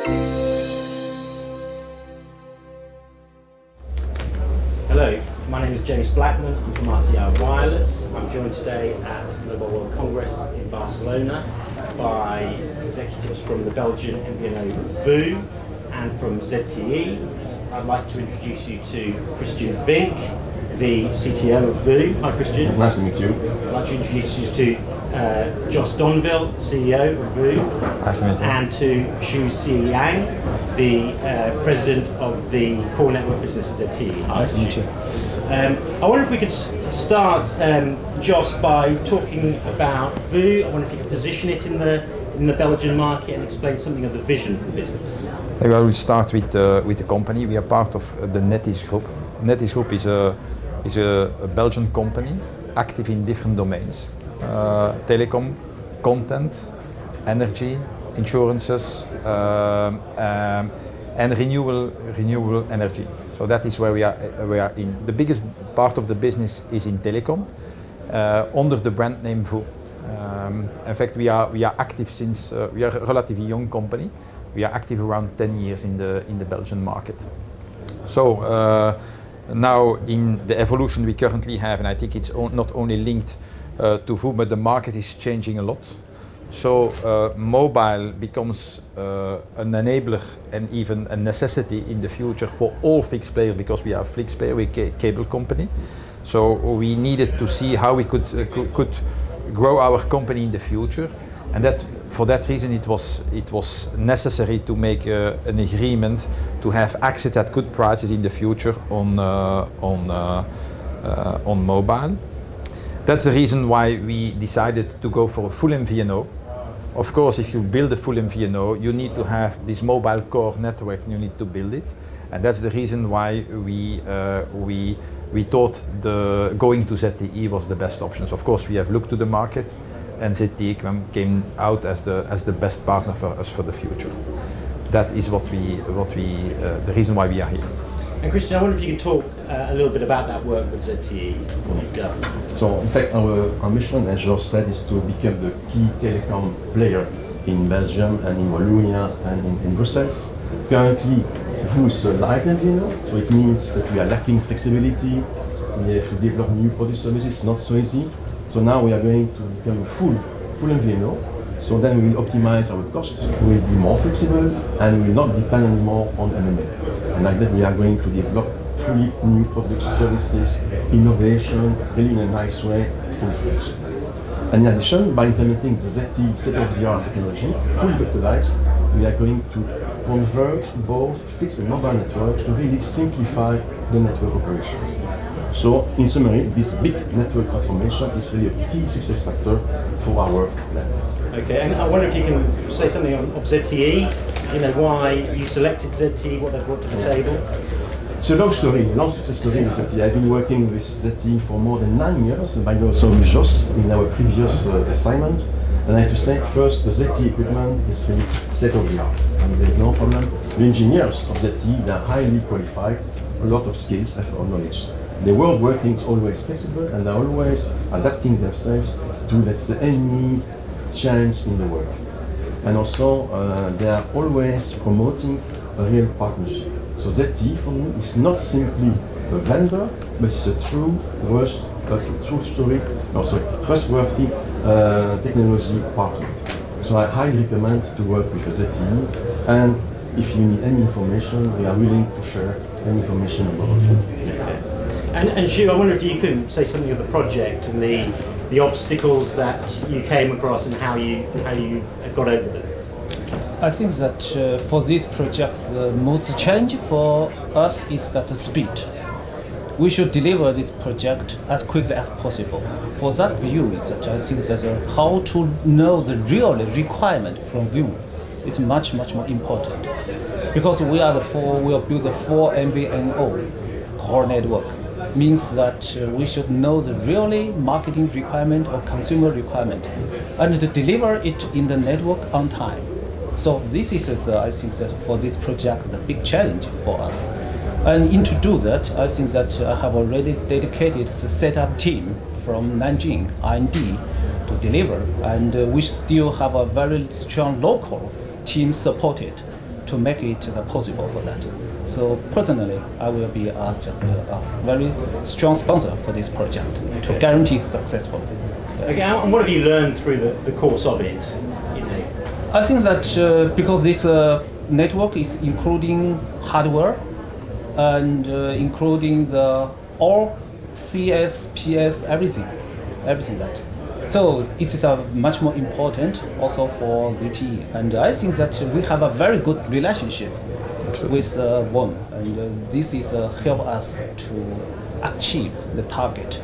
Hello, my name is James Blackman. I'm from RCI Wireless. I'm joined today at Mobile World Congress in Barcelona by executives from the Belgian MVNO VOO and from ZTE. I'd like to introduce you to Christian Vink, the CTO of VOO. Hi Christian. Nice to meet you. I'd like to introduce you to Jos Donville, CEO of VOO. Nice to meet you. And to Xu Xiyang, the President of the Core Network Business at ZTE. Nice to meet you. I wonder if we could start, Jos, by talking about VOO. I wonder if you could position it in the Belgian market and explain something of the vision for the business. Maybe I will start with the company. We are part of the NetEase Group. NetEase Group is a Belgian company active in different domains. Telecom, content, energy, insurances, and renewable energy. So that is where we are in. The biggest part of the business is in telecom, under the brand name VOO. In fact, we are active since we are a relatively young company. We are active around 10 years in the Belgian market. So now in the evolution we currently have, and I think it's not only linked to VOO, but the market is changing a lot. So mobile becomes an enabler and even a necessity in the future for all fixed players, because we are a fixed player, we're a cable company. So we needed to see how we could grow our company in the future, and for that reason it was necessary to make an agreement to have access at good prices in the future on mobile. That's the reason why we decided to go for a full MVNO. Of course, if you build a full MVNO, you need to have this mobile core network, you need to build it. And that's the reason why we thought going to ZTE was the best option. So of course, we have looked to the market, and ZTE came out as the best partner for us for the future. That is the reason why we are here. And Christian, I wonder if you could talk a little bit about that work with ZTE, what you've done. So in fact our mission, as Jos said, is to become the key telecom player in Belgium and in Wallonia and in Brussels. Currently, VOO is a light MVNO, so it means that we are lacking flexibility. We have to develop new product services, it's not so easy. So now we are going to become a full MVNO. So then we will optimize our costs, we will be more flexible, and we will not depend anymore on MNO. And like that we are going to develop fully new product services, innovation, really in a nice way, full-fledged. And in addition, by implementing the ZTE state-of-the-art technology, fully virtualized, we are going to converge both fixed and mobile networks to really simplify the network operations. So, in summary, this big network transformation is really a key success factor for our plan. Okay, and I wonder if you can say something of ZTE, why you selected ZTE, what they brought to the table. It's a long story, a long success story with ZTE. I've been working with ZTE for more than 9 years, and by now also with Jos in our previous assignment. And I have to say, first, the ZTE equipment is really state-of-the-art, and there's no problem. The engineers of ZTE, they are highly qualified, a lot of skills and knowledge. The way of working is always flexible, and they're always adapting themselves to, let's say, any change in the work. And also, they are always promoting a real partnership. So ZTE for me is not simply a vendor, but it's a true trustworthy technology partner. So I highly recommend to work with ZTE, and if you need any information, they are willing to share any information about it. And Xu, I wonder if you can say something of the project and the obstacles that you came across and how you got over them. I think that for this project, the most challenge for us is that the speed. We should deliver this project as quickly as possible. For that view, is that I think that how to know the real requirement from VOO is much more important, because we will build the 4 MVNO core network. Means that we should know the really marketing requirement or consumer requirement, and to deliver it in the network on time. So this is, I think that for this project, the big challenge for us. And to do that, I think that I have already dedicated the setup team from Nanjing R&D to deliver, and we still have a very strong local team supported to to make it possible for that. So personally, I will be just a very strong sponsor for this project to guarantee it's successful. Okay, and what have you learned through the course of it? You know? I think that because this network is including hardware and including the all CS, PS, everything that. So it is much more important also for ZTE, and I think that we have a very good relationship with WOM, and this is help us to achieve the target.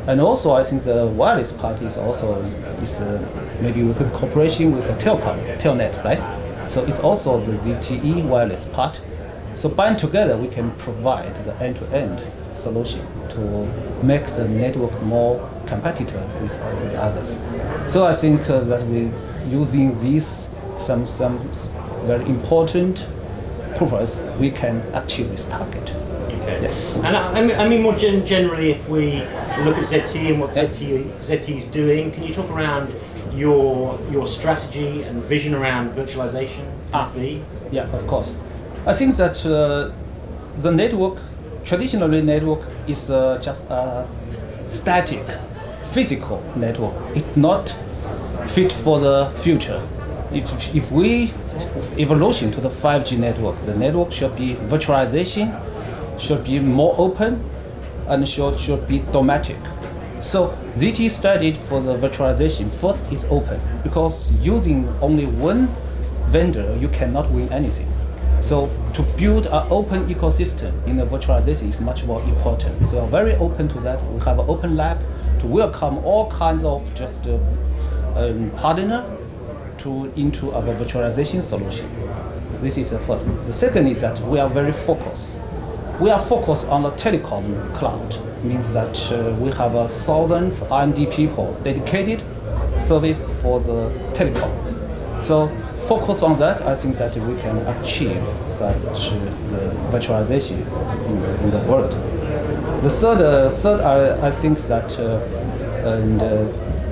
And also, I think the wireless part is also maybe we could cooperation with Telnet, right? So it's also the ZTE wireless part. So bind together, we can provide the end-to-end solution to make the network more competitive with others. So I think that we using this some very important purpose, we can achieve this target. Okay. Yeah. And I mean more generally, if we look at ZTE and what ZTE is doing, can you talk around your strategy and vision around virtualization? Yeah, of course. I think that the network, traditionally network is just a static, physical network. It's not fit for the future. If we evolution to the 5G network, the network should be virtualization, should be more open, and should be domestic. So ZTE studied for the virtualization. First is open, because using only one vendor, you cannot win anything. So to build an open ecosystem in the virtualization is much more important. So we're very open to that. We have an open lab to welcome all kinds of just partner into our virtualization solution. This is the first. The second is that we are very focused. We are focused on the telecom cloud. Means that we have 1,000 R&D people dedicated service for the telecom. So focus on that, I think that we can achieve such the virtualization in the world. The third I think that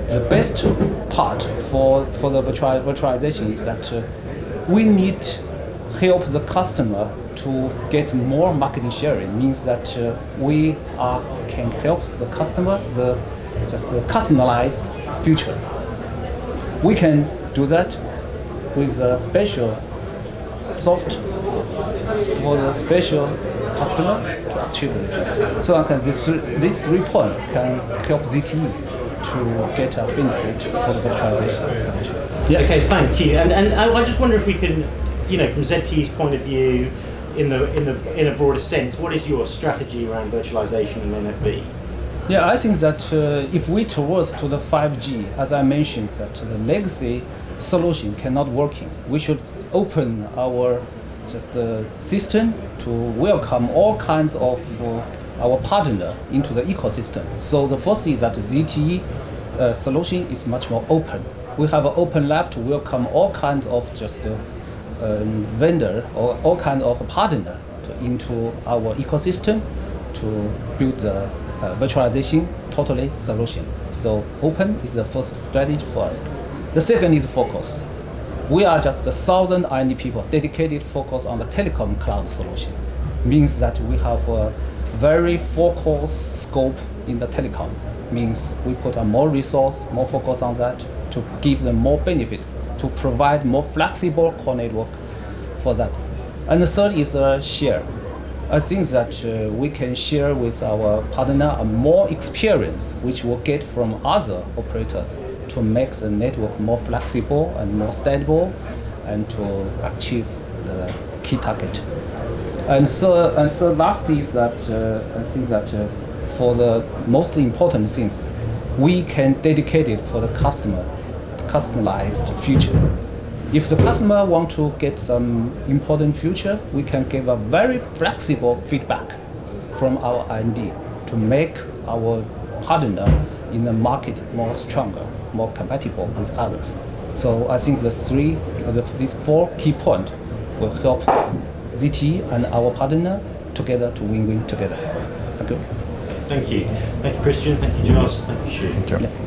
the best part for the virtualization is that we need help the customer to get more marketing sharing. Means that we can help the customer the customized future. We can do that with a special soft for the special customer to achieve this. So this 3 points can help ZTE to get a benefit for the virtualization solution. Yeah. Okay, thank you. And I just wonder if we can, from ZTE's point of view, in a broader sense, what is your strategy around virtualization and NFV? Yeah, I think that if we towards to the 5G, as I mentioned, that the legacy solution cannot working. We should open our system to welcome all kinds of our partner into the ecosystem. So the first is that ZTE solution is much more open. We have an open lab to welcome all kinds of vendor or all kinds of partner into our ecosystem to build the virtualization totally solution. So open is the first strategy for us. The second is focus. We are just 1,000 R&D people dedicated focus on the telecom cloud solution. Means that we have a very focused scope in the telecom. Means we put more resource, more focus on that to give them more benefit, to provide more flexible core network for that. And the third is share. I think that we can share with our partner a more experience which we'll get from other operators to make the network more flexible and more stable and to achieve the key target. And so last is that I think that for the most important things, we can dedicate it for the customer, customized future. If the customer want to get some important future, we can give a very flexible feedback from our R&D to make our partner in the market more stronger, more compatible with others. So I think these 4 key points will help ZTE and our partner together to win-win together. Thank you. Thank you. Thank you, Christian. Thank you, Josh. Thank you, Xu. Thank you. Yeah.